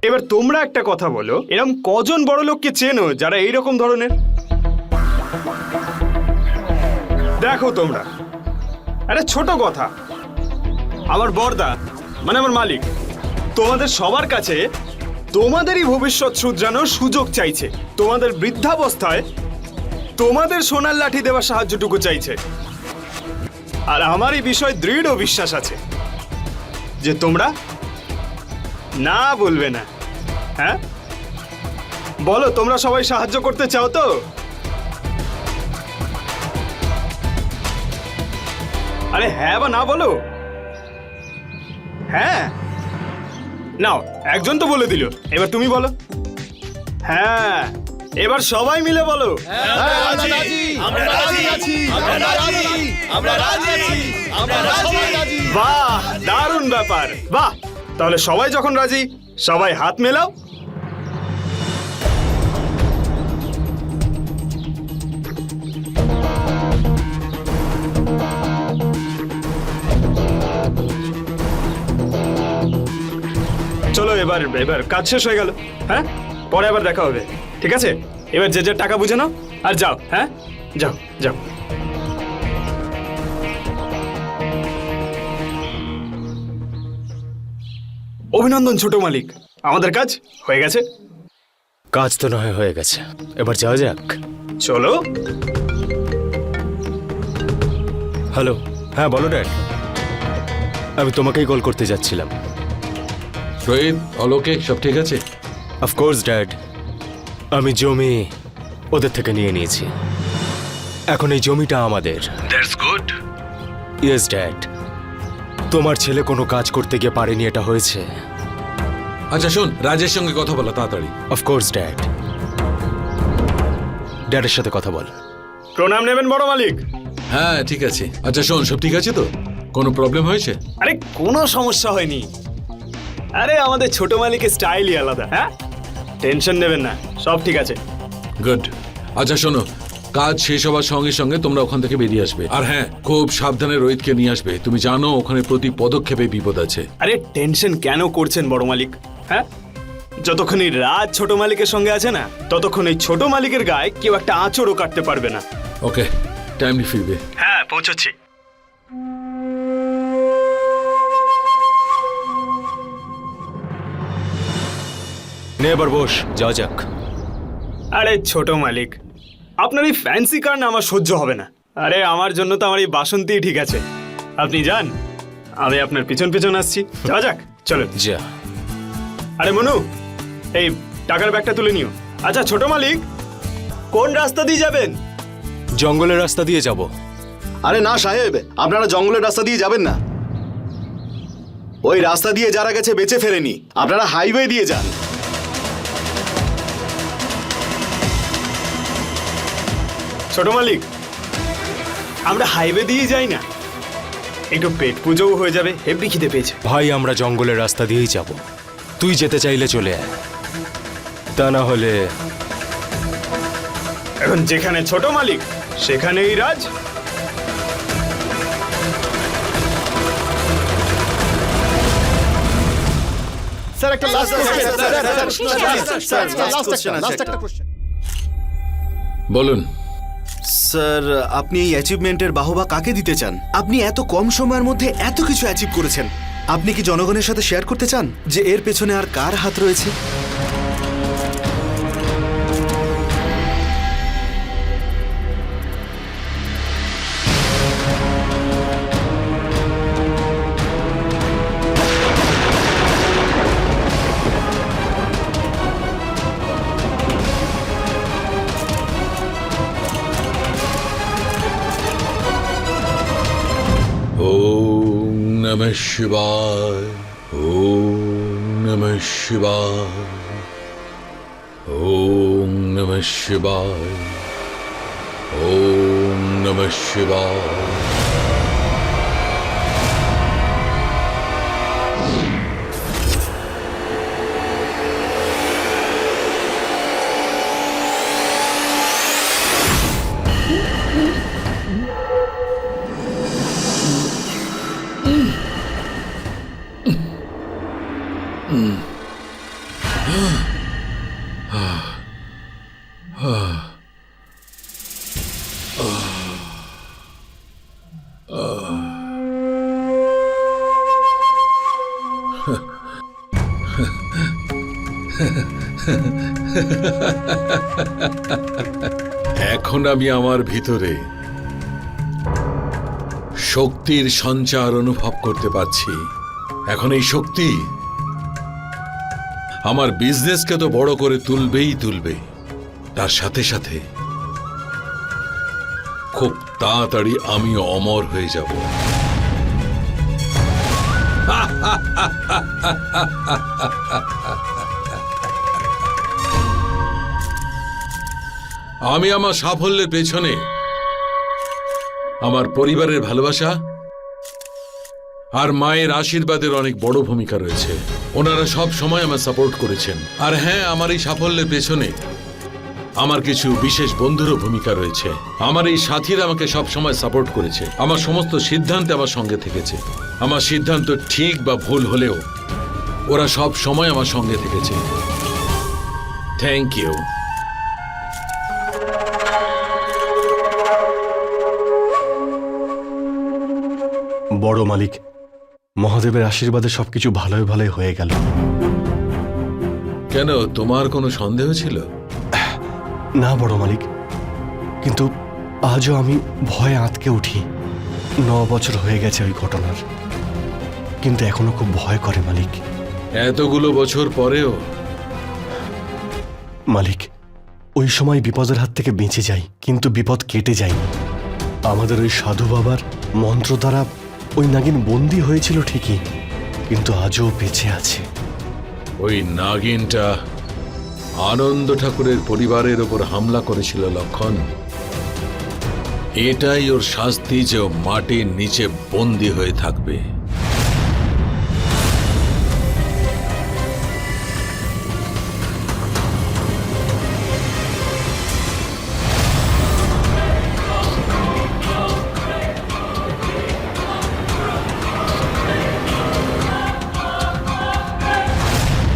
এবার তোমরা একটা কথা বলো, এরকম কজন বড় লোককে চেনো যারা এইরকম ধরনের? দেখো তোমরা, আরে ছোট কথা, আমার বড়দা মানে আমার মালিক তোমাদের সবার কাছে তোমাদেরই ভবিষ্যৎ শুধরানোর সুযোগ চাইছে। তোমাদের বৃদ্ধাবস্থায় তোমাদের সোনার লাঠি দেওয়ার সাহায্যটুকু চাইছে। আর আমার এই বিষয়ে দৃঢ় বিশ্বাস আছে যে তোমরা না বলবে না। হ্যাঁ বলো, তোমরা সবাই সাহায্য করতে চাও তো? আরে হ্যাঁ বা না বলো। হ্যাঁ নাও, একজন তো বলে দিল, এবার তুমি বলো। হ্যাঁ এবার সবাই মিলে বলো। বাহ, দারুণ ব্যাপার। বাহ, তাহলে সবাই যখন রাজি, সবাই হাত মেলাও। চলো, এবার এবার কাজ শেষ হয়ে গেল। হ্যাঁ, পরে আবার দেখা হবে, ঠিক আছে? এবার যে যে টাকা বুঝে নাও আর যাও। হ্যাঁ যাও যাও। অভিনন্দন ছোট মালিক, আমাদের কাজ হয়ে গেছে। কাজ তো নয় হয়ে গেছে, এবার যাওয়া যাক। চলো। হ্যালো, হ্যাঁ বলো ড্যাড। আমি তোমাকেই কল করতে যাচ্ছিলাম। রোহিত, অলোকে সব ঠিক আছে? অফকোর্স ড্যাড, আমি জমি ওদের থেকে নিয়ে নিয়েছি। এখন এই জমিটা আমাদের। That's good. ইয়েস ড্যাড, তোমার ছেলে কোনো কাজ করতে গিয়ে পারেনি, এটা হয়েছে। আচ্ছা শোন, রাজের সঙ্গে কথা বলা তাড়াতাড়ি। Of course dad. ড্যাডের সাথে কথা বল। প্রণাম নেবেন বড় মালিক। হ্যাঁ ঠিক আছে। আচ্ছা শোন, সব ঠিক আছে তো? কোনো প্রবলেম হয়েছে? আরে কোনো সমস্যা হয়নি। আরে আমাদের ছোট মালিকের স্টাইলই আলাদা। হ্যাঁ, টেনশন নেবেন না, সব ঠিক আছে। গুড। আচ্ছা শোনো, কাজ শেষ হওয়ার সঙ্গে সঙ্গে তোমরা ওখান থেকে বেরিয়ে আসবে। আর হ্যাঁ, খুব সাবধানে রোহিতকে নিয়ে আসবে। তুমি জানো ওখানে প্রতি পদক্ষেপে বিপদ আছে। আরে টেনশন কেন করছেন বড় মালিক? হ্যাঁ, যতক্ষণ এই রাজ ছোট মালিকের সঙ্গে আছে না, ততক্ষণ এই ছোট মালিকের গায়ে কেউ একটা আঁচড়ও কাটতে পারবে না। ওকে, টাইমলি ফিরবে। হ্যাঁ, পৌঁছচ্ছি। নে এবার বস, যাওয়া যাক। আরে ছোট মালিক, আপনার এই ফ্যান্সি কার না আমার সহ্য হবে না। আরে আমার জন্য তো আমার এই বাসন্তী ঠিক আছে। আপনি যান, আমি আপনার পিছন পিছন আসছি। যাওয়া যাক, চলো। যা। আরে মনু, এই টাকার ব্যাগটা তুলে নিও। আচ্ছা ছোট মালিক, কোন রাস্তা দিয়ে যাবেন? জঙ্গলের রাস্তা দিয়ে যাব। আরে না সাহেব, আপনারা জঙ্গলের রাস্তা দিয়ে যাবেন না। ওই রাস্তা দিয়ে যারা গেছে বেঁচে ফেরেনি, আপনারা হাইওয়ে দিয়ে যান। ছোট মালিক, আমরা হাইওয়ে দিয়ে যাই না, একটু পেট পুজোও হয়ে যাবে। হেব্বি খিদে পেয়েছে। ভাই, আমরা জঙ্গলের রাস্তা দিয়েই যাব। তুই যেতে চাইলে চলে আয়, তা না হলে। এখন যেখানে ছোট মালিক সেখানেই রাজ। স্যার একটা লাস্ট কোশ্চেন। বলুন। স্যার, আপনি এই অ্যাচিভমেন্টের বাহবা কাকে দিতে চান? আপনি এত কম সময়ের মধ্যে এত কিছু অ্যাচিভ করেছেন। আপনি কি জনগণের সাথে শেয়ার করতে চান যে এর পেছনে আর কার হাত রয়েছে? ওম নমঃ শিবায়, ওম নমঃ শিবায়, ওম নমঃ শিবায়, ওম নমঃ শিবায়। এখন আমি আমার ভিতরে শক্তির সঞ্চার অনুভব করতে পারছি। এখন এই শক্তি আমার বিজনেসকে তো বড় করে তুলবেই তুলবে, তার সাথে সাথে খুব তাড়াতাড়ি আমি অমর হয়ে যাব। আমি আমার সাফল্যের পেছনে আমার পরিবারের ভালোবাসা আর মায়ের আশীর্বাদের অনেক বড় ভূমিকা রয়েছে। ওনারা সব সময় আমার সাপোর্ট করেছেন। আর হ্যাঁ, আমার এই সাফল্যের পেছনে আমার কিছু বিশেষ বন্ধুরও ভূমিকা রয়েছে। আমার এই সাথীরা আমাকে সব সময় সাপোর্ট করেছে, আমার সমস্ত সিদ্ধান্তে আমার সঙ্গে থেকেছে। আমার সিদ্ধান্ত ঠিক বা ভুল হলেও ওরা সব সময় আমার সঙ্গে থেকেছে। Thank you. বড় মালিক, মহাদেবের আশীর্বাদে সবকিছু ভালোই ভালোই হয়ে গেল। কেন, তোমার কোনো সন্দেহ ছিল? না বড় মালিক, কিন্তু আজও আমি ভয়ে আঁতকে উঠি। 9 বছর হয়ে গেছে ওই ঘটনার, কিন্তু এখনো খুব ভয় করে মালিক। এতগুলো বছর পরেও? মালিক, ওই সময় বিপদের হাত থেকে বেঁচে যাই, কিন্তু বিপদ কেটে যায়নি। আমাদের ওই সাধু বাবার মন্ত্র দ্বারা ওই নাগিন বন্দী হয়েছিল ঠিকই, কিন্তু আজও বেঁচে আছে। ওই নাগিনটা আনন্দ ঠাকুরের পরিবারের ওপর হামলা করেছিল লক্ষণ। এটাই ওর শাস্তি যে ও মাটির নিচে বন্দী হয়ে থাকবে।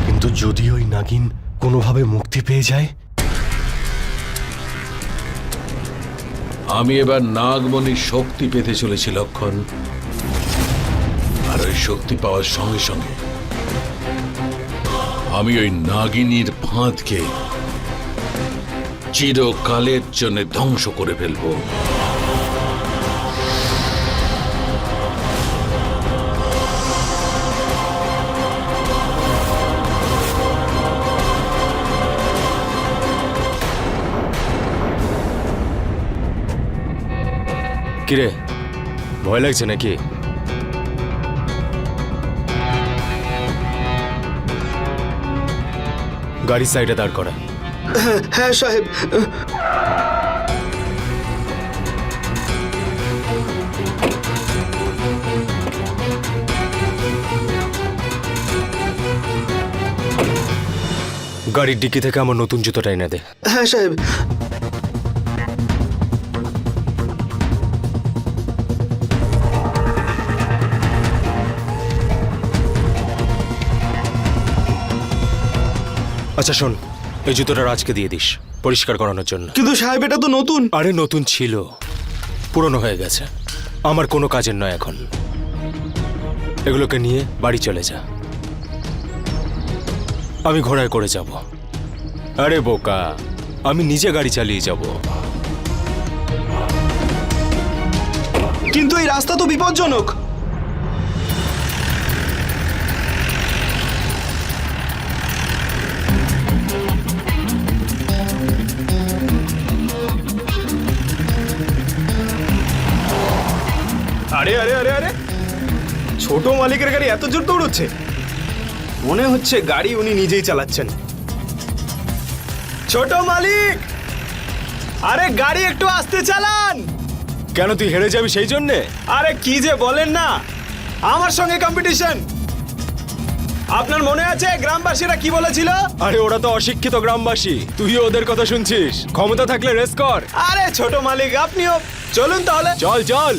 কিন্তু যদি ওই নাগিন কোনোভাবে মুক্তি পেয়ে যায়? আমি এবার নাগমণির শক্তি পেতে চলেছি লক্ষণ। আর ওই শক্তি পাওয়ার সঙ্গে সঙ্গে আমি ওই নাগিনীর ফাঁদকে চিরকালের জন্য ধ্বংস করে ফেলবো। কিরে, ভয় লাগছে নাকি? গাড়ি সাইডে দাঁড় করা। হ্যাঁ সাহেব। গাড়ির ডিক্কি থেকে আমার নতুন জুতোটা এনে দে। হ্যাঁ সাহেব। আচ্ছা শোন, এই জুতোটা রাজকে দিয়ে দিস পরিষ্কার করানোর জন্য। কিন্তু সাহেব, এটা তো নতুন। আরে নতুন ছিল, পুরনো হয়ে গেছে, আমার কোনো কাজের নয় এখন। এগুলোকে নিয়ে বাড়ি চলে যা, আমি ঘোড়ায় করে যাব। আরে বোকা, আমি নিজে গাড়ি চালিয়ে যাব। কিন্তু এই রাস্তা তো বিপজ্জনক। আরে আরে আরে আরে, ছোট মালিকের গাড়ি এত জোর দৌড়চ্ছে, মনে হচ্ছে গাড়ি উনি নিজেই চালাচ্ছেন। ছোট মালিক, আরে গাড়ি একটু আস্তে চালান। কেন, তুই হেরে যাবি সেই জন্যে? আরে কি যে বলেন না, আমার সঙ্গে কম্পিটিশন। আপনার মনে আছে গ্রামবাসীরা কি বলেছিল? আরে ওরা তো অশিক্ষিত গ্রামবাসী, তুইও ওদের কথা শুনছিস। ক্ষমতা থাকলে রেস কর। আরে ছোট মালিক, আপনিও চলুন তাহলে। চল চল।